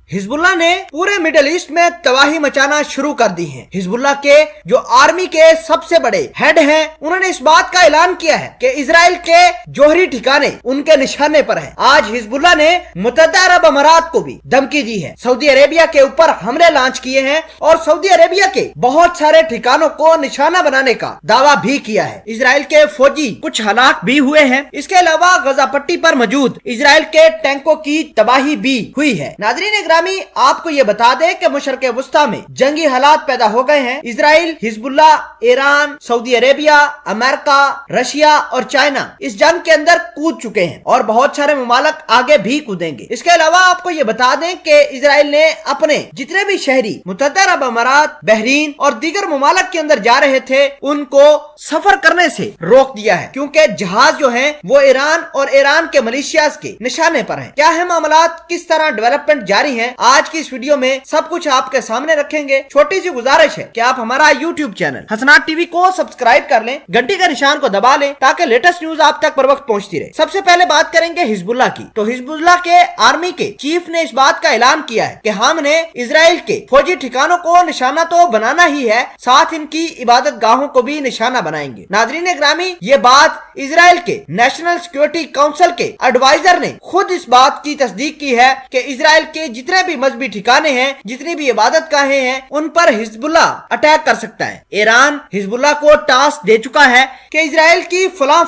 Hezbollah ने पूरे middle east में तबाही मचाना शुरू कर दी है। हिजबुल्लाह के जो आर्मी के सबसे बड़े हेड हैं, उन्होंने इस बात का ऐलान किया है कि इजराइल के जोहरी ठिकाने उनके निशाने पर हैं। आज हिजबुल्लाह ने मुत्तहिदा अरब अमारात को भी धमकी दी है, सऊदी अरेबिया के ऊपर हमले लॉन्च किए हैं और सऊदी अरेबिया के बहुत सारे ठिकानों को निशाना बनाने का दावा भी किया है। इजराइल के फौजी कुछ हलाक भी हुए हैं। इसके अलावा गजा पट्टी पर मौजूद इजराइल के टैंकों की तबाही भी हुई है। नाज़रीन ग्रामी, आपको ये बता दें कि मशरक़ वुस्ता में जंगी हालात पैदा हो गए हैं। Israel, Hezbollah, Iran, Saudi Arabia, America, Russia और चाइना इस जंग के अंदर कूद चुके हैं और बहुत सारे ममालिक आगे भी कूदेंगे। इसके अलावा आपको ये बता दें कि इजराइल ने अपने जितने भी शहरी मुत्तहिदा अरब अमारात, बहरीन और दीगर ममालिक के अंदर जा रहे थे, उनको सफर करने से रोक दिया है, क्योंकि जहाज जो है वो ईरान और ईरान के मलेशियाज के निशाने पर है। क्या है मामलात, किस तरह डेवलपमेंट जारी है, आज की इस वीडियो में सब कुछ आपके सामने रखेंगे। छोटी सी गुजारिश है कि आप हमारा यूट्यूब चैनल हसनात टीवी को सब्सक्राइब कर लें, घंटी के निशान को दबा लें ताकि लेटेस्ट न्यूज आप तक बर वक्त पहुंचती रहे। सबसे पहले बात करेंगे हिजबुल्लाह की। तो हिजबुल्लाह के आर्मी के चीफ ने इस बात का ऐलान किया है कि हमने इजराइल के फौजी ठिकानों को निशाना तो बनाना ही है, साथ इनकी इबादत गाहों को भी निशाना बनाएंगे। नाज़रीन ग्रामी, ये बात इजराइल के नेशनल सिक्योरिटी काउंसिल के एडवाइजर ने खुद इस बात की तस्दीक की है कि इजराइल के जितने भी मजहबी ठिकाने हैं, जितनी भी इबादत गाहें हैं, उन पर हिजबुल्लाह अटैक कर सकता है। ईरान हिजबुल्लाह को टास्क दे चुका है कि इजराइल की फला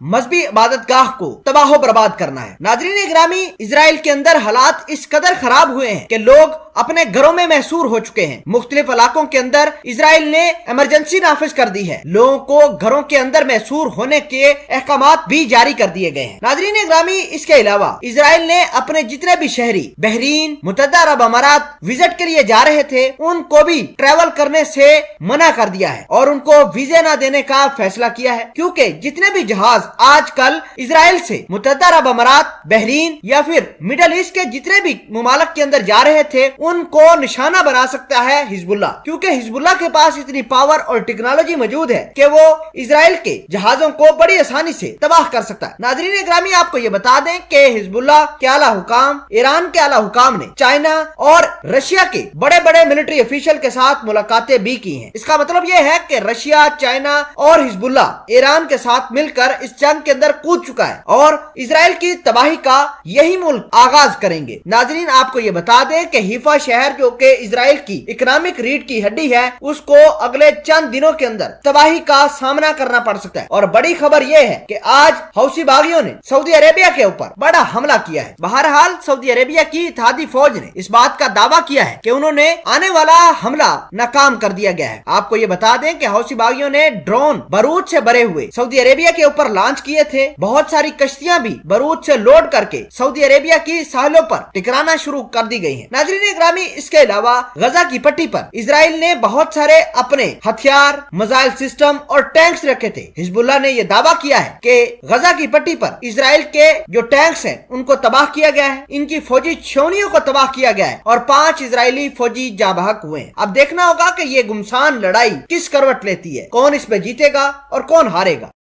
मजहबी इबादत गाह को तबाह बर्बाद करना है। नाज़रीन ग्रामी, इजराइल के अंदर हालात इस कदर खराब हुए हैं कि लोग अपने घरों में महसूर हो चुके हैं। मुख्तलिफ इलाकों के अंदर इजराइल ने इमरजेंसी नाफिज कर दी है। लोगों को घरों के अंदर महसूर होने के अहकामात भी जारी कर दिए गए हैं। नाज़रीन ग्रामी, इसके अलावा इजराइल ने अपने जितने भी शहरी बहरीन, मुत्तहिदा अरब अमारात विजिट के लिए जा रहे थे, उनको भी ट्रेवल करने से मना कर दिया है और उनको वीजे न देने का फैसला किया है, क्योंकि जितने भी जहाज आजकल इजराइल से मुत्तहिदा अरब अमारात, बहरीन या फिर मिडल ईस्ट के जितने भी ममालिक के अंदर जा रहे थे, उनको निशाना बना सकता है हिजबुल्लाह, क्योंकि हिजबुल्लाह के पास इतनी पावर और टेक्नोलॉजी मौजूद है कि वो इजराइल के जहाजों को बड़ी आसानी से तबाह कर सकता है। नाज़रीन ग्रामी, आपको ये बता दें कि हिजबुल्लाह के आला हुकाम, ईरान के आला हुकाम ने चाइना और रशिया के बड़े बड़े मिलिट्री ऑफिशियल के साथ मुलाकातें भी की हैं। इसका मतलब ये है कि रशिया, चाइना और हिजबुल्लाह ईरान के साथ मिलकर इस जंग के अंदर कूद चुका है और इजराइल की तबाही का यही मुल्क आगाज करेंगे। नाज़रीन, आपको ये बता दें कि हीफा शहर जो कि इजराइल की इकोनॉमिक रीढ़ की हड्डी है, उसको अगले चंद दिनों के अंदर तबाही का सामना करना पड़ सकता है। और बड़ी खबर यह है कि आज हौसी बागियों ने सऊदी अरेबिया के ऊपर बड़ा हमला किया है। बहरहाल सऊदी अरेबिया की इत्तेहादी फौज ने इस बात का दावा किया है कि उन्होंने आने वाला हमला नाकाम कर दिया गया है। आपको ये बता दें कि हौसी बागियों ने ड्रोन बारूद से भरे हुए सऊदी अरेबिया के ऊपर लॉन्च किए थे। बहुत सारी कश्तियां भी बारूद से लोड करके सऊदी अरेबिया की साहिलों पर टिकराना शुरू कर दी गई है। नाज़रीन ग्रामी, इसके अलावा गजा की पट्टी पर इजराइल ने बहुत सारे अपने हथियार, मिसाइल सिस्टम और टैंक्स रखे थे। हिजबुल्लाह ने यह दावा किया है कि गजा की पट्टी पर इजराइल के जो टैंक्स हैं, उनको तबाह किया गया है, इनकी फौजी छावनियों को तबाह किया गया है और 5 इजरायली फौजी जाँ बहक हुए हैं। अब देखना होगा कि ये गुमसान लड़ाई किस करवट लेती है, कौन इसमें जीतेगा और कौन हारेगा।